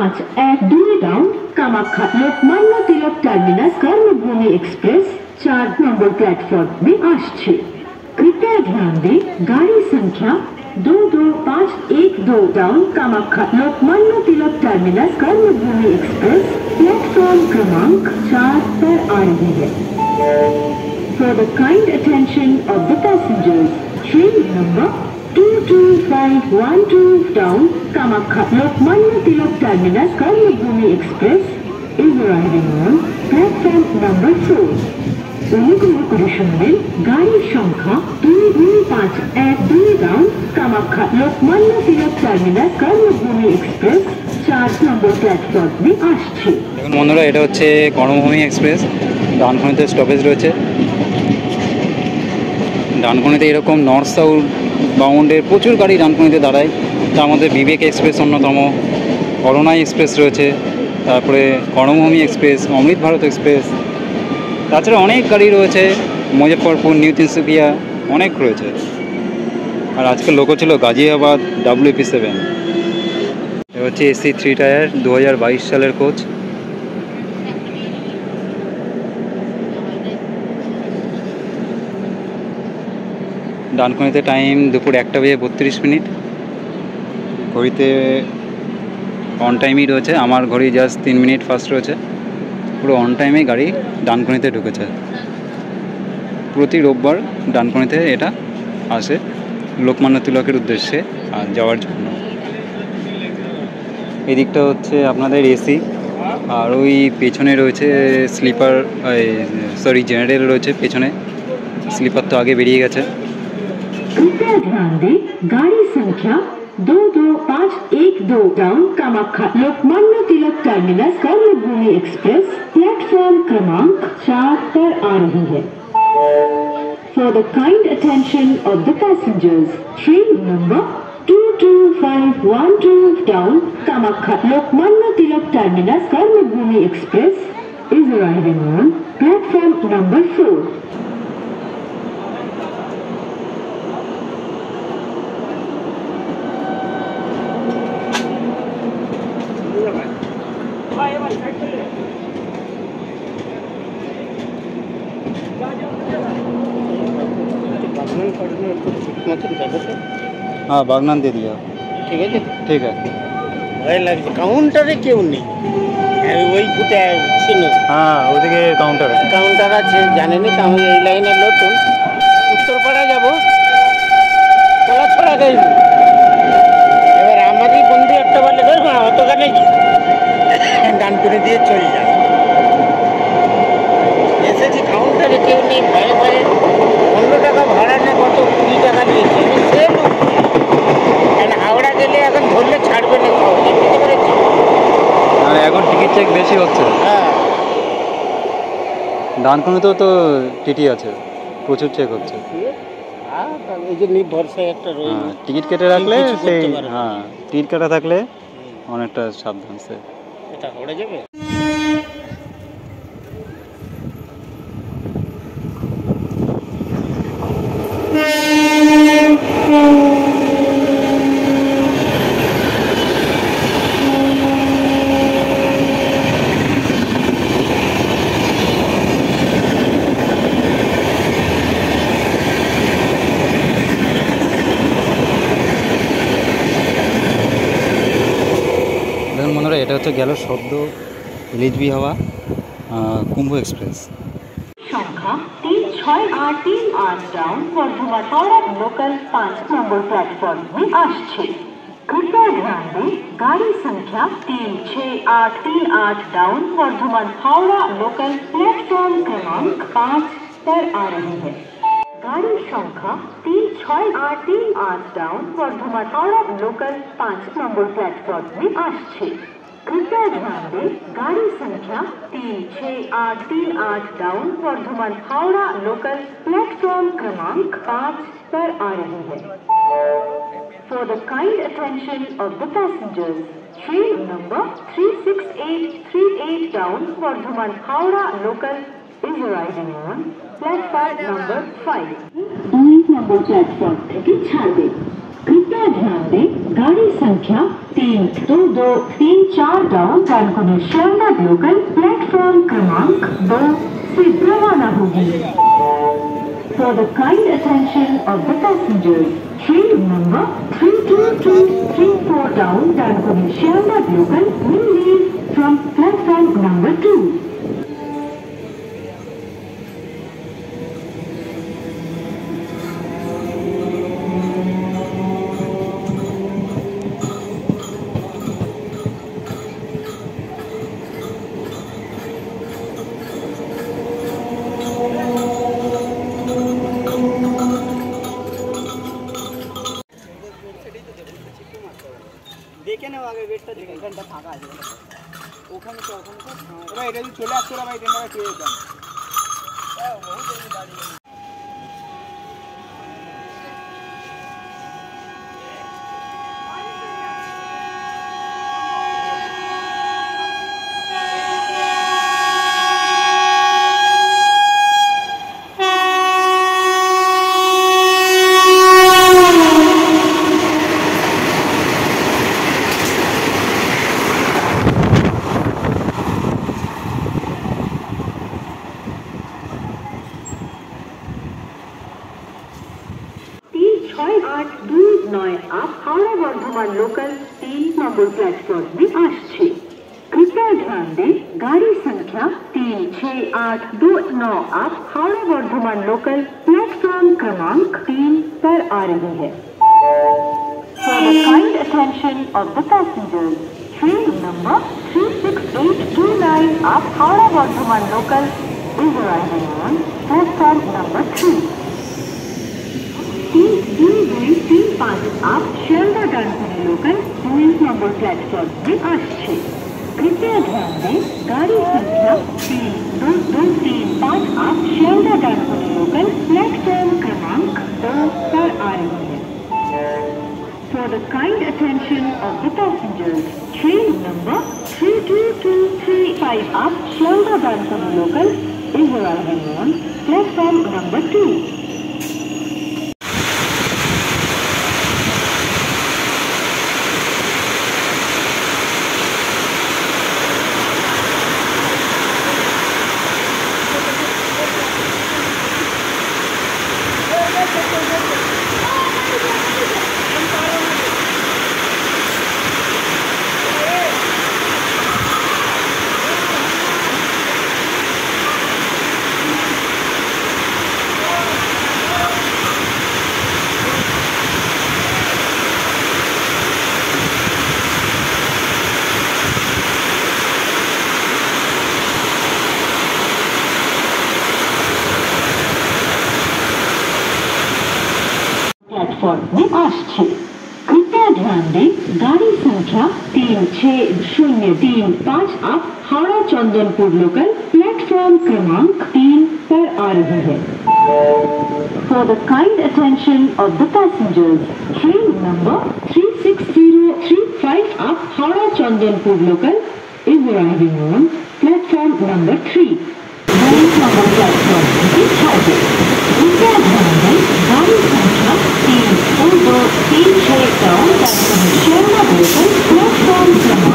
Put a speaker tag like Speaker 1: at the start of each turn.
Speaker 1: 251 down Kamakhya Lokmanya Tilak terminus कर्मभूमि express 4 number platform में आश्चे। कृपया ध्यान दें, गाड़ी संख्या 22512 डाउन कामाख्या लोकमान्य तिलक टर्मिनस कर्मभूमि एक्सप्रेस प्लेटफॉर्म क्रमांक 4 पर आ रही है। For the kind attention of the passengers, train number 22512 down Kamakya Lokmanya Tilak Terminus Karmabhumi Express is arriving on platform number 4. অনুগ্রহ করে শুনবেন, গাড়ির সংখ্যা 22512 ডাউন কামাখ্যা লোকমান্য তিলক টার্মিনাস কর্মভূমি এক্সপ্রেস 4 নম্বর প্ল্যাটফর্মে আসছে।
Speaker 2: দেখুন বন্ধুরা, এটা হচ্ছে কর্মভূমি এক্সপ্রেস। ডানকুনিতে স্টপেজ রয়েছে। ডানকুনিতে এরকম নর্থ সাউথ বাউন্ডের প্রচুর গাড়ি ডানকুনিতে দাঁড়ায়। তার মধ্যে বিবেক এক্সপ্রেস অন্যতম, অরুণাই এক্সপ্রেস রয়েছে, তারপরে কর্মভূমি এক্সপ্রেস, অমৃত ভারত এক্সপ্রেস, তাছাড়া অনেক গাড়ি রয়েছে, মুজফ্ফরপুর, নিউ তিনসুকিয়া, অনেক রয়েছে। আর আজকের লোকো ছিল গাজিয়াবাদ WP7। এটা হচ্ছে AC 3 টায়ার 2022 সালের কোচ। ডানকুনিতে টাইম দুপুর 1:32। ঘড়িতে অন টাইমই রয়েছে। আমার ঘড়ি জাস্ট 3 মিনিট ফাস্ট রয়েছে। পুরো অন টাইমে গাড়ি ডানকুনিতে ঢুকেছে। প্রতি রোববার ডানকুনিতে এটা আসে লোকমান্য তিলকের উদ্দেশ্যে যাওয়ার জন্য। এদিকটা হচ্ছে আপনাদের AC, আর ওই পেছনে রয়েছে স্লিপার, জেনারেল রয়েছে পেছনে। স্লিপার তো আগে বেরিয়ে গেছে।
Speaker 1: कृपया ध्यान दें, गाड़ी संख्या 22512 डाउन कामाख्या लोकमान्य तिलक टर्मिनस कर्मभूमि एक्सप्रेस प्लेटफॉर्म क्रमांक 4 पर आ रही है। For the kind attention of the passengers, train number 22512 down Kamakya Lokmanya Tilak Terminus Karmabhumi Express is arriving on platform number 4.
Speaker 2: हाँ, बागनान दे दिया।
Speaker 3: ठीक है जी,
Speaker 2: ठीक है।
Speaker 3: भय लगছে কাউন্টারে কেউ নেই, ওই ফুটে ছিল।
Speaker 2: হ্যাঁ, ওদিকে
Speaker 3: কাউন্টার আছে, জানেন তো আমি এই লাইনে নতুন। উত্তরপাড়া যাব, কলাছড়া যাইব। এবার আমারই বন্ধু একটা বলে ধরবো অতখানে ডান করে দিয়ে চলে যাবে। এসেছি কাউন্টারে কেউ নেই, ভয়ে ভয়ে 15 টাকা ভাড়া না কত 20 টাকা নিয়েছে। হাওড়া গেলে এখন ধরলে ছাড়বে না, বুঝতে পেরেছি।
Speaker 2: আর এখন টিকিট চেক বেশি হচ্ছে।
Speaker 3: হ্যাঁ,
Speaker 2: ডানকুনিতেও তো টিটি আছে, প্রচুর চেক হচ্ছে।
Speaker 3: এই যে ভরসায় একটা রয়েছে।
Speaker 2: টিকিট কেটে রাখলে সেই, হ্যাঁ, টিকিট কাটা থাকলে অনেকটা সাবধান সে।
Speaker 3: এটা হাওড়া যাবে।
Speaker 2: বন্ধুরা, এটা হচ্ছে গেল সদ্য রিলিজ হওয়া কুম্ভ এক্সপ্রেস।
Speaker 1: সংখ্যা 36838 ডাউন বর্ধমান হাওড়া লোকাল 5 নম্বর প্ল্যাটফর্মে আসছে। कृपया ध्यान दें, गाड़ी संख्या 36838 down Bardhaman Howrah local platform क्रमांक 5 पर आ रही है। गाड़ी संख्या 36838 down Bardhaman Howrah local 5 number platform में आश्चे। कृपया ध्यान दें, गाड़ी संख्या 36838 down Bardhaman Howrah local platform क्रमांक 5 पर आ रही है। For the kind attention of the passengers, train number 36838 down Bardhaman Howrah local is arriving on platform number 5. 2 number platform থেকে ছাড়বে। कृपया ध्यान दें, गाड़ी संख्या 32234 down Dankuni Sealdah local platform क्रमांक 2 से रवाना होगी। For the kind attention of the passengers, train number 32234 down Dankuni Shialda local will leave from platform number 2.
Speaker 3: দেখে নেও আগে ওয়েটটা দেখে ঘন্টা ফাঁকা আছে ওখানে তো এবার এটা যদি চলে আসতো ভাই ট্রেনটা পেয়ে যেতাম।
Speaker 1: आप Howrah Bardhaman local 3 number platform में आश्चे। कृपया ध्यान दें, गाड़ी संख्या 36829 आप हावड़ा वर्धमान लोकल प्लेटफॉर्म क्रमांक 3 पर आ रही है। For the kind attention of the passengers, train number 36829 आप Howrah Bardhaman local is arriving on platform number 3. 3-5 आप Sealdah Dankuni local 2 number platform में आश्चे। कृपया ध्यान दें, गाड़ी संख्या 32235 आप शियालदह डानकुनी लोकल प्लेटफॉर्म क्रमांक 2 पर आ रही है। For the kind attention of the passengers, train number 32235 आप Sealdah Dankuni local is arriving on platform number 2. Platform में आश्चे। कृपया ध्यान दें, गाड़ी संख्या 36035 आप हावड़ा चंदनपुर लोकल प्लेटफॉर्म क्रमांक 3 पर आ रही है। For the kind attention of the passengers, train number 36035 आप Howrah Chandanpur local is arriving on platform number 3. Number platform की छात्र। कृपया ध्यान दें, गाड़ी संख्या 32236 डाउन शियालदह लोकल प्लेटफॉर्म क्रमांक